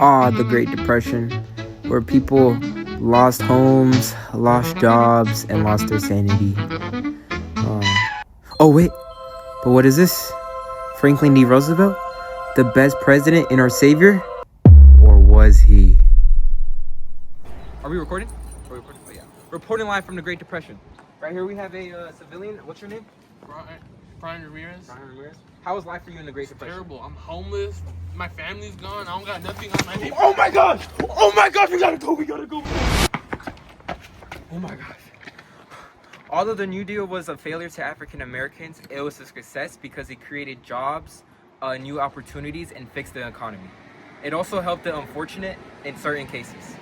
The Great Depression, where people lost homes, lost jobs, and lost their sanity. Oh, wait, but what is this? Franklin D. Roosevelt? The best president and our savior? Or was he? Are we recording? Oh, yeah. Reporting live from the Great Depression. Right here we have a civilian. What's your name? Brian Ramirez. Brian Ramirez. How was life for you in the Great Depression? Terrible. I'm homeless. My family's gone. I don't got nothing on my name. Oh my gosh! Oh my gosh! We gotta go! Oh my gosh. Although the New Deal was a failure to African Americans, it was a success because it created jobs, new opportunities, and fixed the economy. It also helped the unfortunate in certain cases.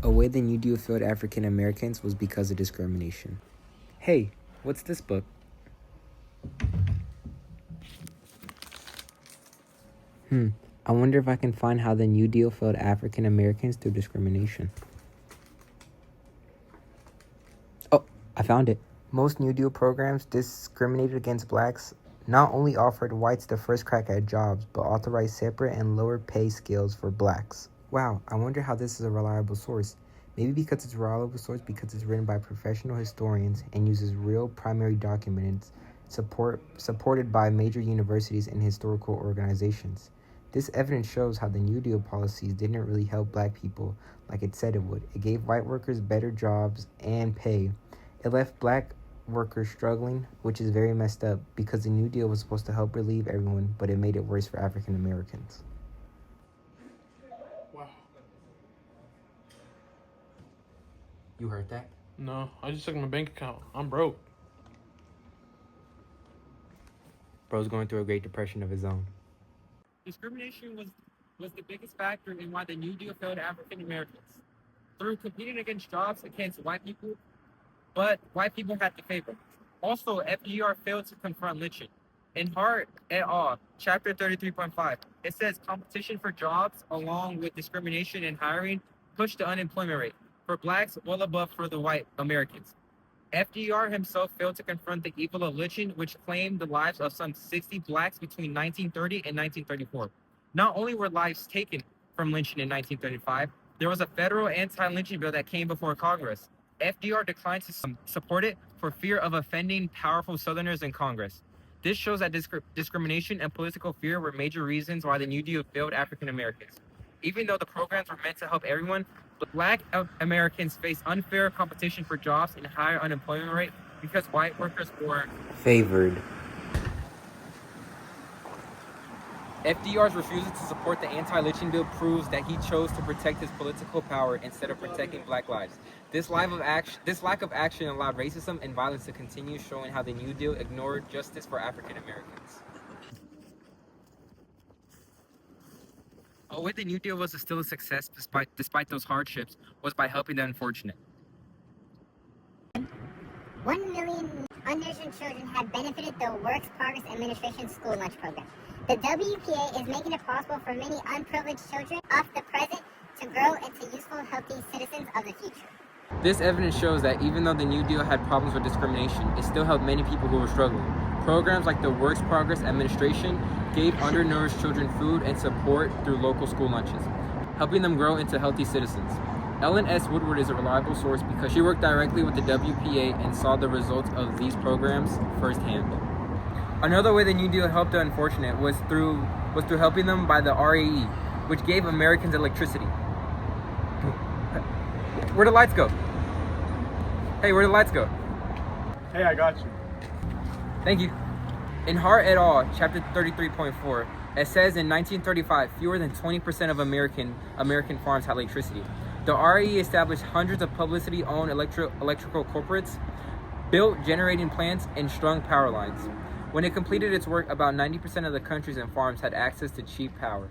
A way the New Deal failed African Americans was because of discrimination. Hey, what's this book? I wonder if I can find how the New Deal failed African Americans through discrimination. Oh, I found it. Most New Deal programs discriminated against blacks, not only offered whites the first crack at jobs, but authorized separate and lower pay scales for blacks. Wow, I wonder how this is a reliable source. Maybe because it's a reliable source because it's written by professional historians and uses real primary documents supported by major universities and historical organizations. This evidence shows how the New Deal policies didn't really help black people like it said it would. It gave white workers better jobs and pay. It left black workers struggling, which is very messed up because the New Deal was supposed to help relieve everyone, but it made it worse for African Americans. Wow. You heard that? No, I just took my bank account. I'm broke. Bro's going through a Great Depression of his own. Discrimination was the biggest factor in why the New Deal failed African Americans. Through competing against jobs against white people, but white people had to favor. Also, FDR failed to confront lynching. In Hart et al., chapter 33.5, it says competition for jobs along with discrimination in hiring pushed the unemployment rate for blacks well above for the white Americans. FDR himself failed to confront the evil of lynching, which claimed the lives of some 60 blacks between 1930 and 1934. Not only were lives taken from lynching in 1935, there was a federal anti-lynching bill that came before Congress. FDR declined to support it for fear of offending powerful Southerners in Congress. This shows that discrimination and political fear were major reasons why the New Deal failed African Americans. Even though the programs were meant to help everyone, black Americans faced unfair competition for jobs and higher unemployment rate because white workers were Favored. FDR's refusal to support the anti-lynching bill proves that he chose to protect his political power instead of protecting black lives. This lack of action allowed racism and violence to continue, showing how the New Deal ignored justice for African Americans. A way the New Deal was still a success despite those hardships was by helping the unfortunate. 1 million underserved children have benefited the Works Progress Administration school lunch program. The WPA is making it possible for many unprivileged children of the present to grow into useful, healthy citizens of the future. This evidence shows that even though the New Deal had problems with discrimination, it still helped many people who were struggling. Programs like the Works Progress Administration gave undernourished children food and support through local school lunches, helping them grow into healthy citizens. Ellen S. Woodward is a reliable source because she worked directly with the WPA and saw the results of these programs firsthand. Another way the New Deal helped the unfortunate was through helping them by the RAE, which gave Americans electricity. Where'd the lights go? Hey, where'd the lights go? Hey, I got you. Thank you. In Hart et al., chapter 33.4, it says in 1935, fewer than 20% of American farms had electricity. The RAE established hundreds of publicly-owned electrical corporates, built generating plants, and strung power lines. When it completed its work, about 90% of the countries and farms had access to cheap power.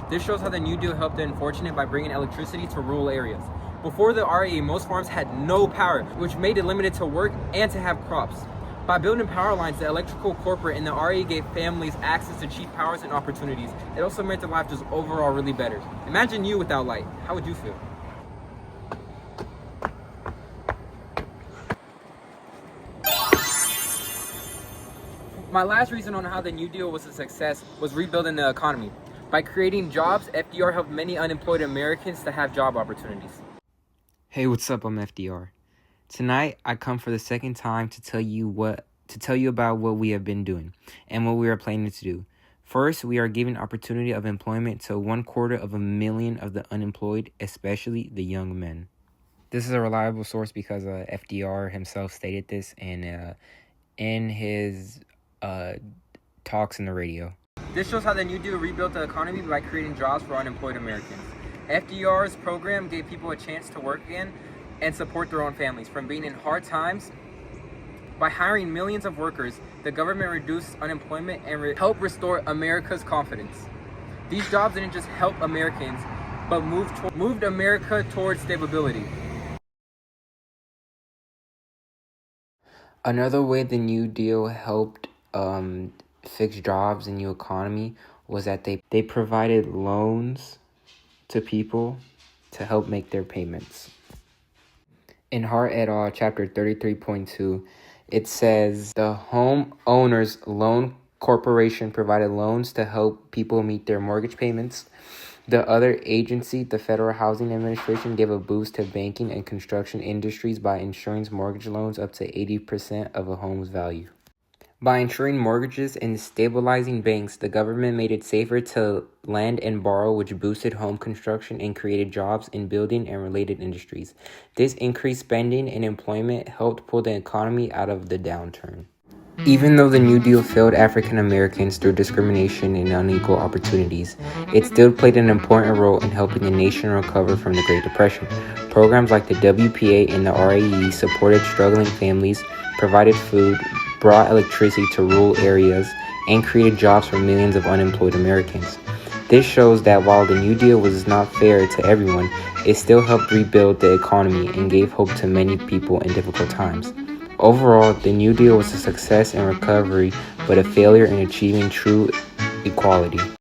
This shows how the New Deal helped the unfortunate by bringing electricity to rural areas. Before the RAE, most farms had no power, which made it limited to work and to have crops. By building power lines, the electrical corporate and the RAE gave families access to cheap powers and opportunities. It also made their life just overall really better. Imagine you without light. How would you feel? My last reason on how the New Deal was a success was rebuilding the economy. By creating jobs, FDR helped many unemployed Americans to have job opportunities. Hey, what's up? I'm FDR. Tonight, I come for the second time to tell you about what we have been doing and what we are planning to do. First, we are giving opportunity of employment to 250,000 of the unemployed, especially the young men. This is a reliable source because FDR himself stated this in his talks in the radio. This shows how the New Deal rebuilt the economy by creating jobs for unemployed Americans. FDR's program gave people a chance to work again and support their own families from being in hard times. By hiring millions of workers, the government reduced unemployment and helped restore America's confidence. These jobs didn't just help Americans, but moved America towards stability. Another way the New Deal helped fix jobs and new economy was that they provided loans to people to help make their payments. In Hart et al., Chapter 33.2, it says the Homeowners Loan Corporation provided loans to help people meet their mortgage payments. The other agency, the Federal Housing Administration, gave a boost to banking and construction industries by insuring mortgage loans up to 80% of a home's value. By insuring mortgages and stabilizing banks, the government made it safer to lend and borrow, which boosted home construction and created jobs in building and related industries. This increased spending and employment helped pull the economy out of the downturn. Even though the New Deal failed African Americans through discrimination and unequal opportunities, it still played an important role in helping the nation recover from the Great Depression. Programs like the WPA and the RAE supported struggling families, provided food, brought electricity to rural areas, and created jobs for millions of unemployed Americans. This shows that while the New Deal was not fair to everyone, it still helped rebuild the economy and gave hope to many people in difficult times. Overall, the New Deal was a success in recovery, but a failure in achieving true equality.